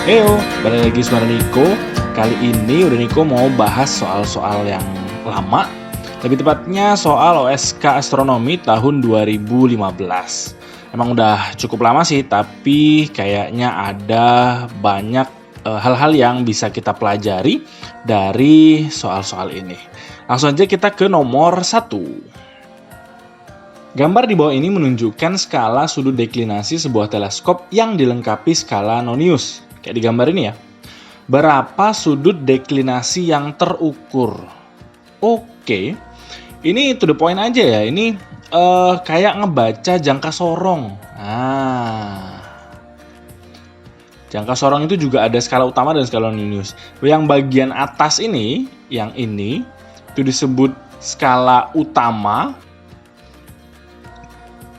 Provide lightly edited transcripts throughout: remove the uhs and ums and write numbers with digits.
Heyo, balik lagi sama Niko. Kali ini udah Niko mau bahas soal-soal yang lama. Lebih tepatnya soal OSK Astronomi tahun 2015. Emang udah cukup lama sih, tapi kayaknya ada banyak hal-hal yang bisa kita pelajari dari soal-soal ini. Langsung aja kita ke nomor 1. Gambar di bawah ini menunjukkan skala sudut deklinasi sebuah teleskop yang dilengkapi skala nonius. Kayak di gambar ini ya. Berapa sudut deklinasi yang terukur? Oke. Ini to the point aja ya. Ini kayak ngebaca jangka sorong. Jangka sorong itu juga ada skala utama dan skala nonius. Yang bagian atas ini, yang ini, itu disebut skala utama.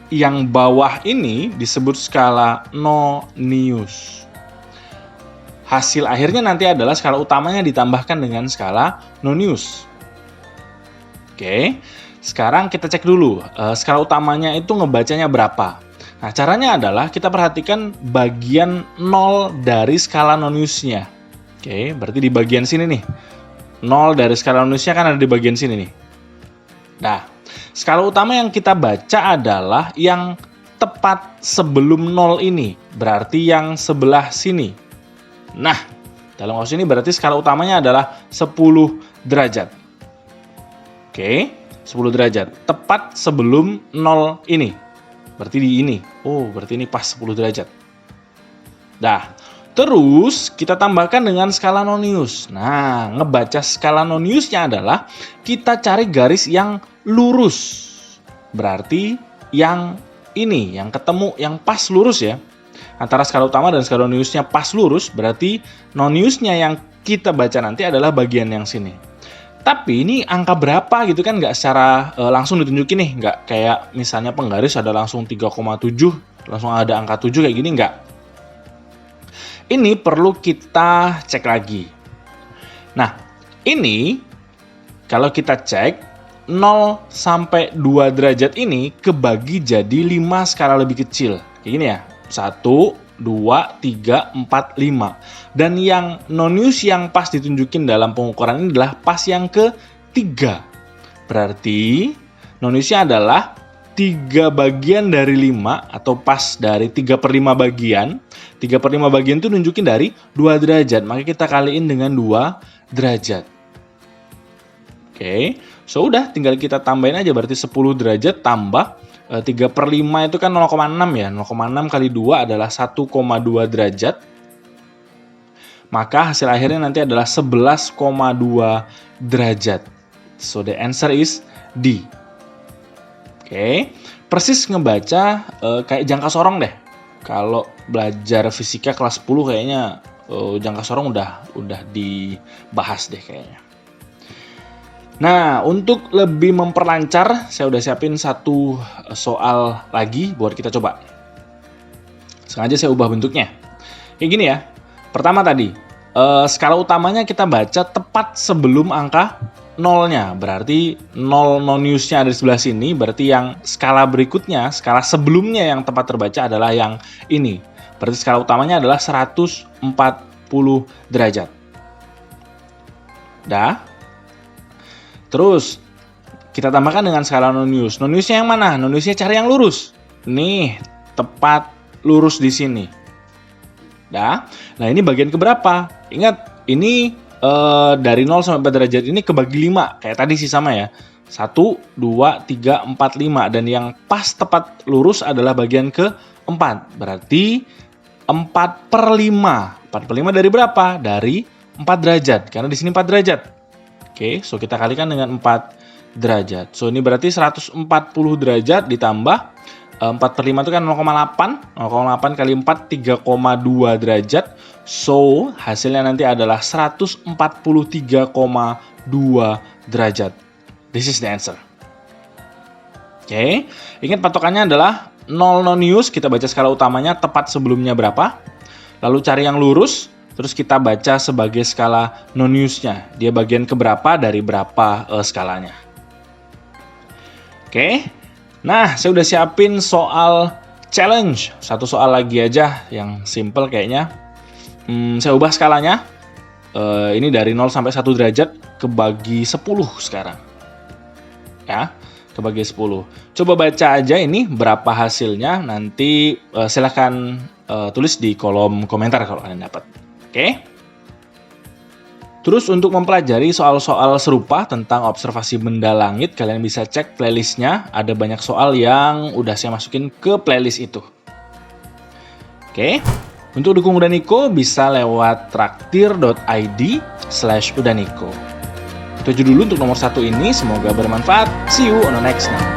Yang bawah ini disebut skala nonius. Hasil akhirnya nanti adalah skala utamanya ditambahkan dengan skala nonius. Oke, sekarang kita cek dulu skala utamanya itu ngebacanya berapa. Nah, caranya adalah kita perhatikan bagian 0 dari skala noniusnya. Oke, berarti di bagian sini nih. 0 dari skala noniusnya kan ada di bagian sini nih. Nah, skala utama yang kita baca adalah yang tepat sebelum 0 ini. Berarti yang sebelah sini. Nah, dalam kasus ini berarti skala utamanya adalah 10 derajat. Oke, 10 derajat. Tepat sebelum 0 ini. Berarti di ini. Oh, berarti ini pas 10 derajat. Nah, terus kita tambahkan dengan skala nonius. Nah, ngebaca skala noniusnya adalah kita cari garis yang lurus. Berarti yang ini, yang ketemu, yang pas lurus ya. Antara skala utama dan skala noniusnya pas lurus, berarti noniusnya yang kita baca nanti adalah bagian yang sini. Tapi ini angka berapa gitu kan nggak secara langsung ditunjukin nih. Nggak kayak misalnya penggaris ada langsung 3,7, langsung ada angka 7 kayak gini, nggak. Ini perlu kita cek lagi. Nah, ini kalau kita cek 0 sampai 2 derajat ini kebagi jadi 5 skala lebih kecil. Kayak gini ya. 1, 2, 3, 4, 5. Dan yang nonius yang pas ditunjukin dalam pengukuran ini adalah pas yang ketiga. Berarti noniusnya adalah 3 bagian dari 5 atau pas dari 3/5 bagian. 3/5 bagian itu nunjukin dari 2 derajat. Maka kita kaliin dengan 2 derajat. Oke, so udah tinggal kita tambahin aja berarti 10 derajat tambah 3/5 itu kan 0,6 ya. 0,6 kali 2 adalah 1,2 derajat. Maka hasil akhirnya nanti adalah 11,2 derajat. So the answer is D. Oke, persis ngebaca kayak jangka sorong deh. Kalau belajar fisika kelas 10 kayaknya jangka sorong udah dibahas deh kayaknya. Nah, untuk lebih memperlancar, saya udah siapin satu soal lagi buat kita coba. Sengaja saya ubah bentuknya. Kayak gini ya. Pertama tadi, skala utamanya kita baca tepat sebelum angka 0-nya. Berarti 0 noniusnya ada di sebelah sini, berarti yang skala berikutnya, skala sebelumnya yang tepat terbaca adalah yang ini. Berarti skala utamanya adalah 140 derajat. Dah. Terus kita tambahkan dengan skala nonius. Noniusnya yang mana? Noniusnya cari yang lurus. Nih, tepat lurus di sini. Nah, ini bagian keberapa? Ingat, ini dari 0 sampai 4 derajat ini kebagi 5. Kayak tadi sih sama ya. 1, 2, 3, 4, 5. Dan yang pas tepat lurus adalah bagian ke-4. Berarti 4/5. 4/5 dari berapa? Dari 4 derajat. Karena di sini 4 derajat. Oke, so kita kalikan dengan 4 derajat. So ini berarti 140 derajat ditambah 4/5 itu kan 0,8. 0,8 kali 4, 3,2 derajat. So hasilnya nanti adalah 143,2 derajat. This is the answer. Oke, ingat patokannya adalah 0 nonius, kita baca skala utamanya tepat sebelumnya berapa. Lalu cari yang lurus. Terus kita baca sebagai skala noniusnya. Dia bagian keberapa dari berapa skalanya. Oke. Nah, saya udah siapin soal challenge. Satu soal lagi aja yang simple kayaknya. Saya ubah skalanya. Ini dari 0 sampai 1 derajat kebagi 10 sekarang. Ya, kebagi 10. Coba baca aja ini berapa hasilnya. Nanti silahkan tulis di kolom komentar kalau kalian dapat. Oke? Terus untuk mempelajari soal-soal serupa tentang observasi benda langit, kalian bisa cek playlistnya. Ada banyak soal yang udah saya masukin ke playlist itu. Oke, untuk dukung Udaniko bisa lewat traktir.id/udaniko. Itu aja dulu untuk nomor 1 ini, semoga bermanfaat. See you on the next one.